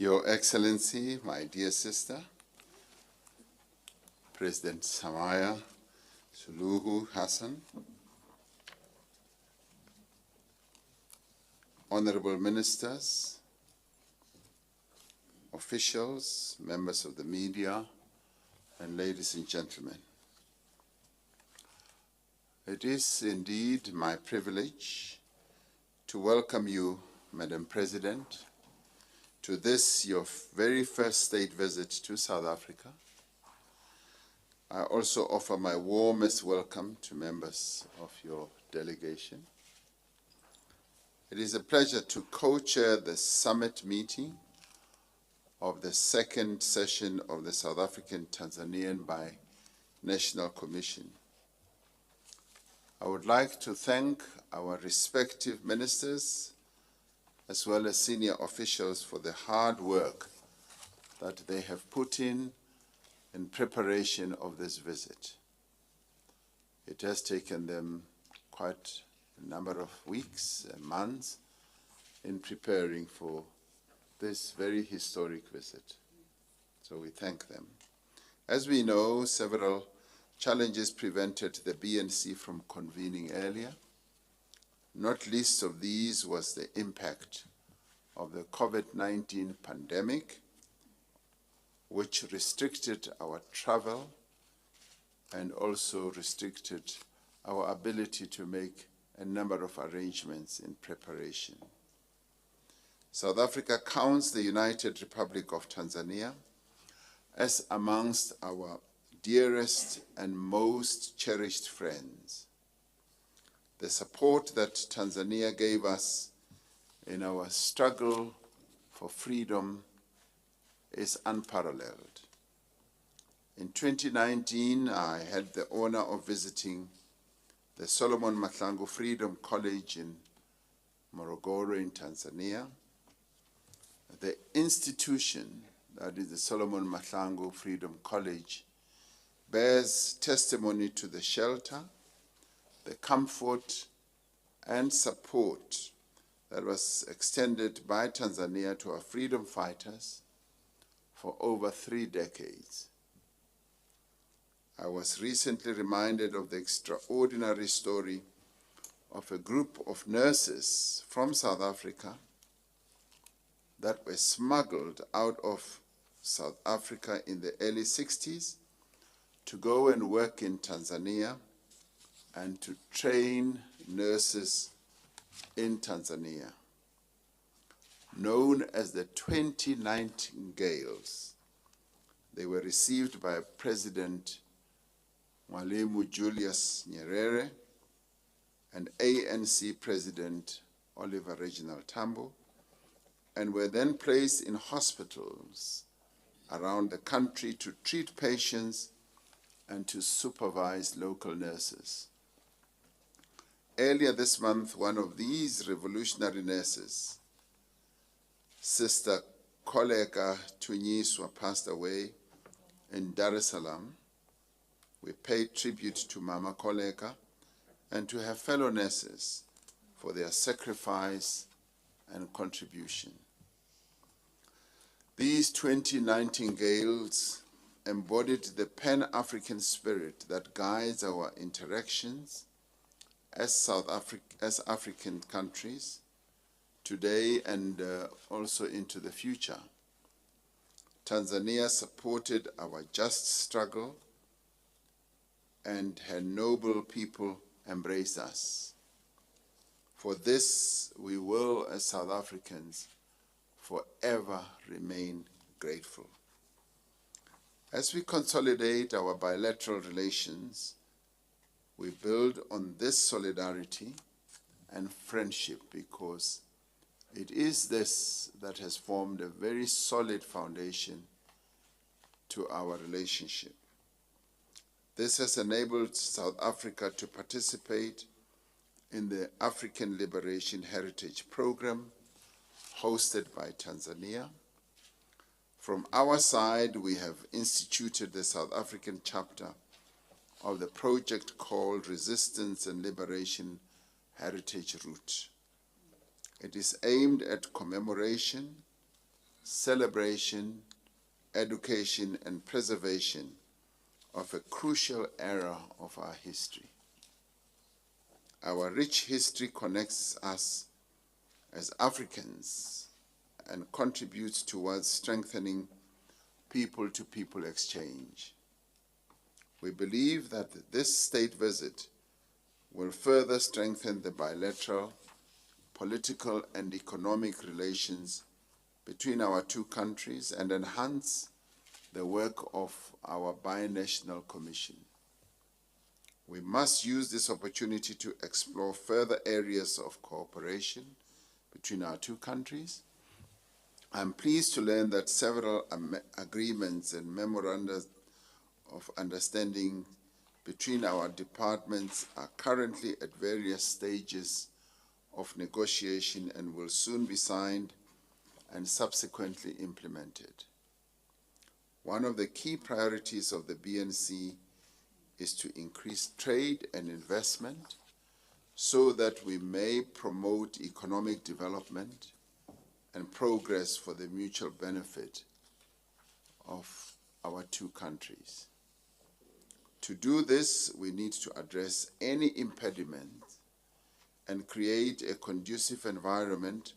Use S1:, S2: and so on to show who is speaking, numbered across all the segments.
S1: Your Excellency, my dear sister, President Samaya Suluhu Hassan, honorable ministers, officials, members of the media, and ladies and gentlemen. It is indeed my privilege to welcome you, Madam President, to this, your very first state visit to South Africa. I also offer my warmest welcome to members of your delegation. It is a pleasure to co-chair the summit meeting of the second session of the South African-Tanzanian Bi-National Commission. I would like to thank our respective ministers as well as senior officials for the hard work that they have put in preparation of this visit. It has taken them quite a number of weeks and months in preparing for this very historic visit. So we thank them. As we know, several challenges prevented the BNC from convening earlier. Not least of these was the impact of the COVID-19 pandemic, which restricted our travel and also restricted our ability to make a number of arrangements in preparation. South Africa counts the United Republic of Tanzania as amongst our dearest and most cherished friends. The support that Tanzania gave us in our struggle for freedom is unparalleled. In 2019, I had the honor of visiting the Solomon Mahlangu Freedom College in Morogoro in Tanzania. The institution, that is the Solomon Mahlangu Freedom College, bears testimony to the shelter, the comfort, and support that was extended by Tanzania to our freedom fighters for over 3 decades. I was recently reminded of the extraordinary story of a group of nurses from South Africa that were smuggled out of South Africa in the early 60s to go and work in Tanzania and to train nurses in Tanzania. Known as the 20 Nightingales, they were received by President Mwalimu Julius Nyerere and ANC President Oliver Reginald Tambo, and were then placed in hospitals around the country to treat patients and to supervise local nurses. Earlier this month, one of these revolutionary nurses, Sister Koleka Tunyiswa, passed away in Dar es Salaam. We paid tribute to Mama Koleka and to her fellow nurses for their sacrifice and contribution. These 20 Nightingales embodied the Pan-African spirit that guides our interactions as African countries today and also into the future. Tanzania supported our just struggle, and her noble people embraced us. For this, we will, as South Africans, forever remain grateful. As we consolidate our bilateral relations, we build on this solidarity and friendship because it is this that has formed a very solid foundation to our relationship. This has enabled South Africa to participate in the African Liberation Heritage Program hosted by Tanzania. From our side, we have instituted the South African chapter of the project called Resistance and Liberation Heritage Route. It is aimed at commemoration celebration, education, and preservation of a crucial era of our history. Our rich history connects us as Africans and contributes towards strengthening people-to-people exchange. We believe that this state visit will further strengthen the bilateral, political, and economic relations between our two countries and enhance the work of our binational commission. We must use this opportunity to explore further areas of cooperation between our two countries. I'm pleased to learn that several agreements and memoranda of understanding between our departments are currently at various stages of negotiation and will soon be signed and subsequently implemented. One of the key priorities of the BNC is to increase trade and investment so that we may promote economic development and progress for the mutual benefit of our two countries. To do this, we need to address any impediment and create a conducive environment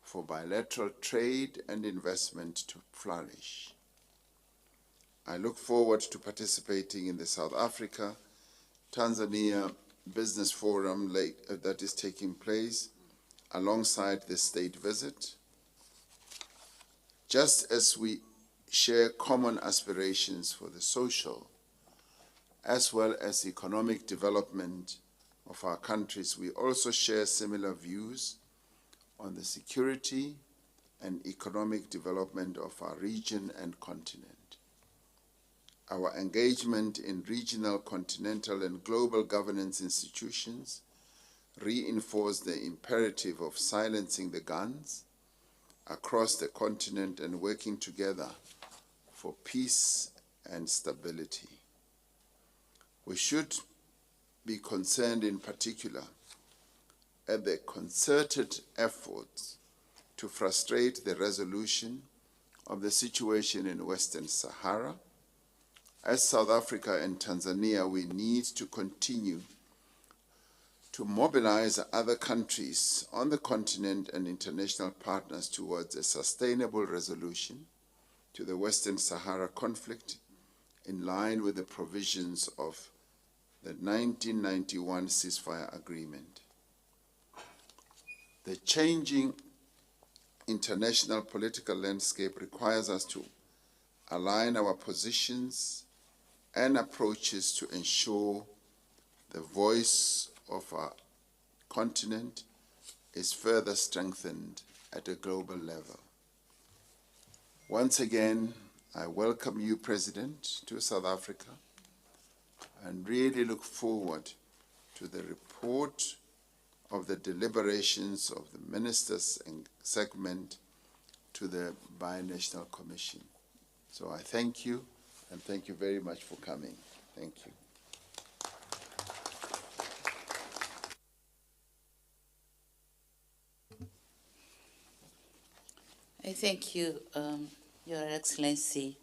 S1: for bilateral trade and investment to flourish. I look forward to participating in the South Africa-Tanzania Business Forum that is taking place alongside this state visit. Just as we share common aspirations for the social as well as economic development of our countries, we also share similar views on the security and economic development of our region and continent. Our engagement in regional, continental, and global governance institutions reinforce the imperative of silencing the guns across the continent and working together for peace and stability. We should be concerned in particular at the concerted efforts to frustrate the resolution of the situation in Western Sahara. As South Africa and Tanzania, we need to continue to mobilize other countries on the continent and international partners towards a sustainable resolution to the Western Sahara conflict in line with the provisions of the 1991 ceasefire agreement. The changing international political landscape requires us to align our positions and approaches to ensure the voice of our continent is further strengthened at a global level. Once again, I welcome you, President, to South Africa and really look forward to the report of the deliberations of the ministers and segment to the Binational Commission. So I thank you, and thank you very much for coming. Thank you.
S2: I thank you, Your Excellency,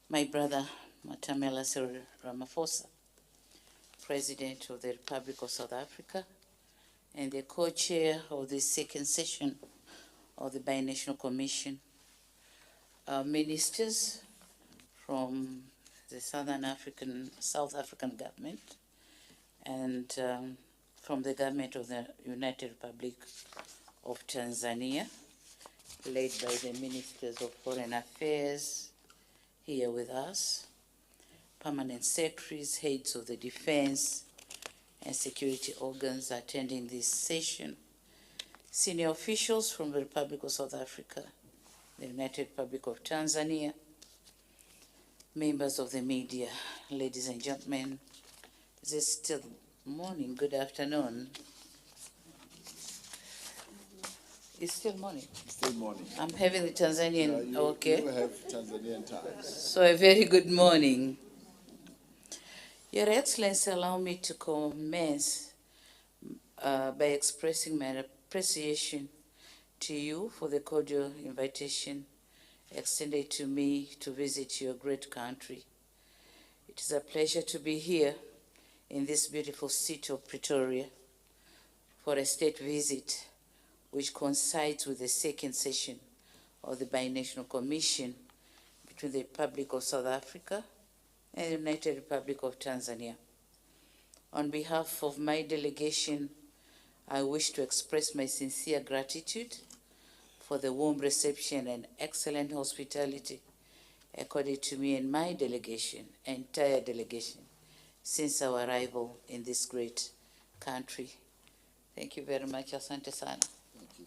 S2: my brother, Matamela Cyril Ramaphosa, President of the Republic of South Africa, and the co-chair of the second session of the Binational Commission. Our ministers from the South African government and from the government of the United Republic of Tanzania, led by the Ministers of Foreign Affairs here with us, permanent secretaries, heads of the defense and security organs attending this session, senior officials from the Republic of South Africa, the United Republic of Tanzania, members of the media, ladies and gentlemen. Is it still morning? Good afternoon. It's still morning.
S1: Still morning.
S2: I'm having the Tanzanian, okay.
S1: You have Tanzanian time.
S2: So a very good morning. Your Excellency, allow me to commence by expressing my appreciation to you for the cordial invitation extended to me to visit your great country. It is a pleasure to be here in this beautiful city of Pretoria for a state visit which coincides with the second session of the Binational Commission between the Republic of South Africa and the United Republic of Tanzania. On behalf of my delegation, I wish to express my sincere gratitude for the warm reception and excellent hospitality accorded to me and my delegation, entire delegation, since our arrival in this great country. Thank you very much. Asante sana.
S1: Thank you.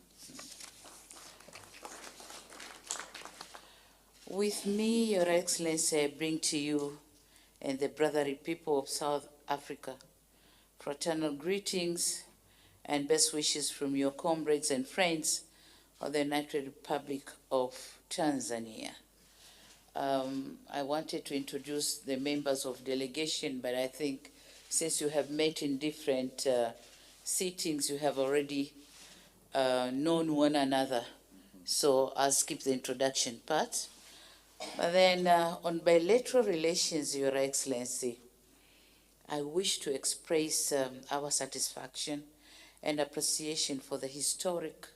S2: With me, Your Excellency, I bring to you and the brotherly people of South Africa fraternal greetings and best wishes from your comrades and friends of the United Republic of Tanzania. I wanted to introduce the members of delegation, but I think since you have met in different sittings, you have already known one another. So I'll skip the introduction part. But then on bilateral relations, Your Excellency, I wish to express our satisfaction and appreciation for the historic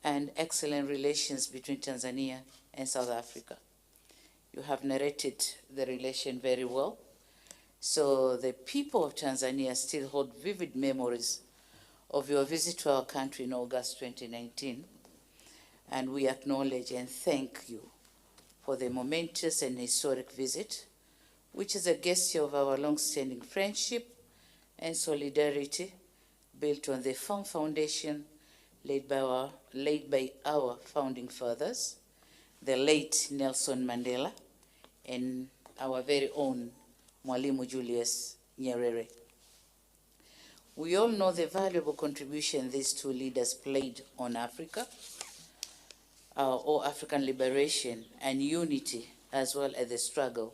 S2: and excellent relations between Tanzania and South Africa. You have narrated the relation very well. So the people of Tanzania still hold vivid memories of your visit to our country in August 2019. And we acknowledge and thank you for the momentous and historic visit, which is a gesture of our long-standing friendship and solidarity built on the firm foundation laid by our founding fathers, the late Nelson Mandela, and our very own Mwalimu Julius Nyerere. We all know the valuable contribution these two leaders played on Africa, or African liberation and unity, as well as the struggle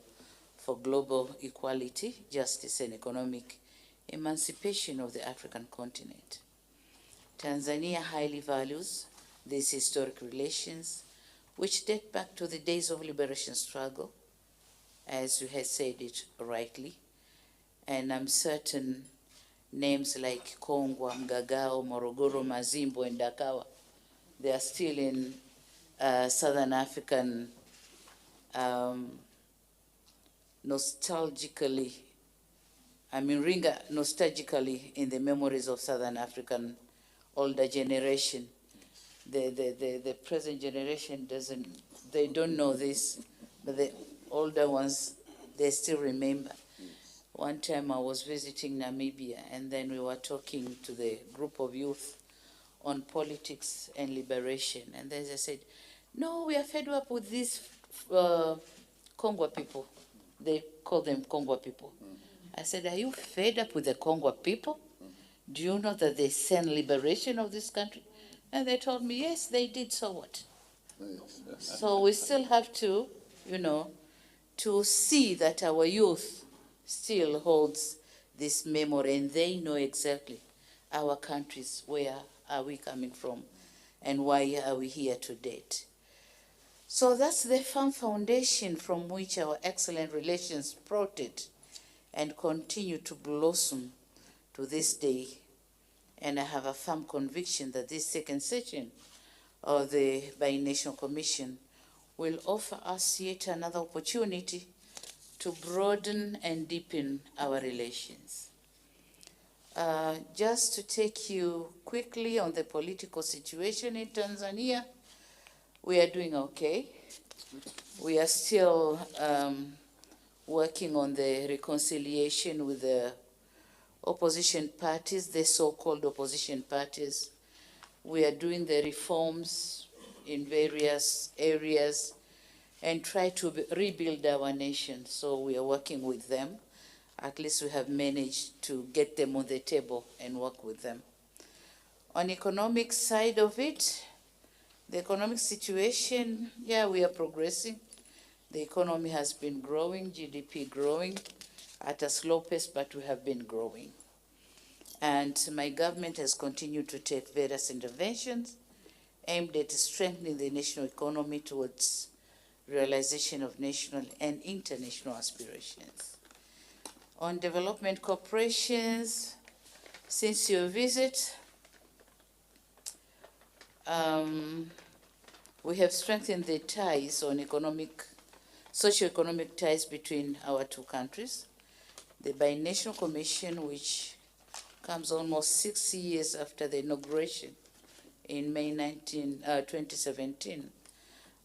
S2: for global equality, justice, and economic emancipation of the African continent. Tanzania highly values these historic relations, which date back to the days of liberation struggle, as you had said it rightly, and I'm certain names like Kongwa, Mgagao, Morogoro, Mazimbo, and Dakawa, they are still in Southern African nostalgically in the memories of Southern African older generation. The present generation they don't know this, but the older ones, they still remember. One time I was visiting Namibia, and then we were talking to the group of youth on politics and liberation. And then they said, no, we are fed up with these Kongwa people. They call them Kongwa people. I said, are you fed up with the Kongwa people? Do you know that they sent liberation of this country? And they told me, yes, they did, so what? So we still have to, to see that our youth still holds this memory, and they know exactly our countries, where are we coming from, and why are we here to date. So that's the firm foundation from which our excellent relations sprouted and continue to blossom to this day. And I have a firm conviction that this second session of the Binational Commission will offer us yet another opportunity to broaden and deepen our relations. Just to take you quickly on the political situation in Tanzania, we are doing okay. We are still working on the reconciliation with the opposition parties, the so-called opposition parties. We are doing the reforms in various areas and try to rebuild our nation. So we are working with them. At least we have managed to get them on the table and work with them. On economic side of it, the economic situation, yeah, we are progressing. The economy has been growing, GDP growing at a slow pace, but we have been growing. And my government has continued to take various interventions aimed at strengthening the national economy towards realization of national and international aspirations. On development cooperations, since your visit, we have strengthened the ties on socio-economic ties between our two countries. The Binational Commission, which comes almost 6 years after the inauguration in May 2017,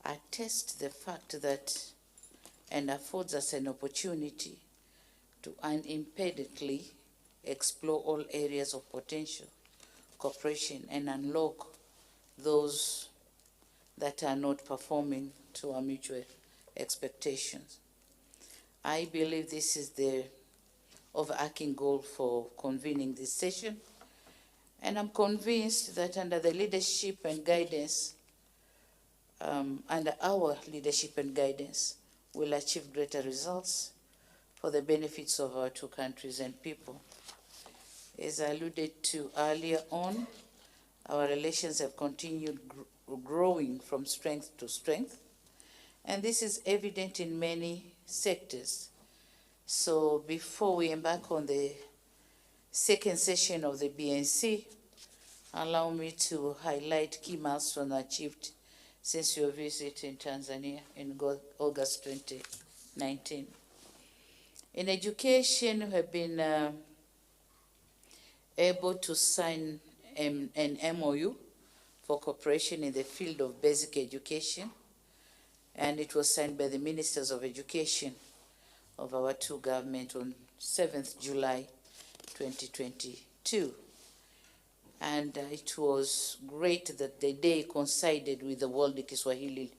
S2: attests the fact that and affords us an opportunity to unimpededly explore all areas of potential cooperation and unlock those that are not performing to our mutual expectations. I believe this is the overarching goal for convening this session, and I'm convinced that under the leadership and guidance, under our leadership and guidance, we'll achieve greater results for the benefits of our two countries and people. As I alluded to earlier on, our relations have continued growing from strength to strength, and this is evident in many sectors. So before we embark on the second session of the BNC, allow me to highlight key milestones achieved since your visit in Tanzania in August 2019. In education, we have been able to sign an MOU for cooperation in the field of basic education, and it was signed by the Ministers of Education of our two governments on 7th July 2022. And it was great that the day coincided with the World Kiswahili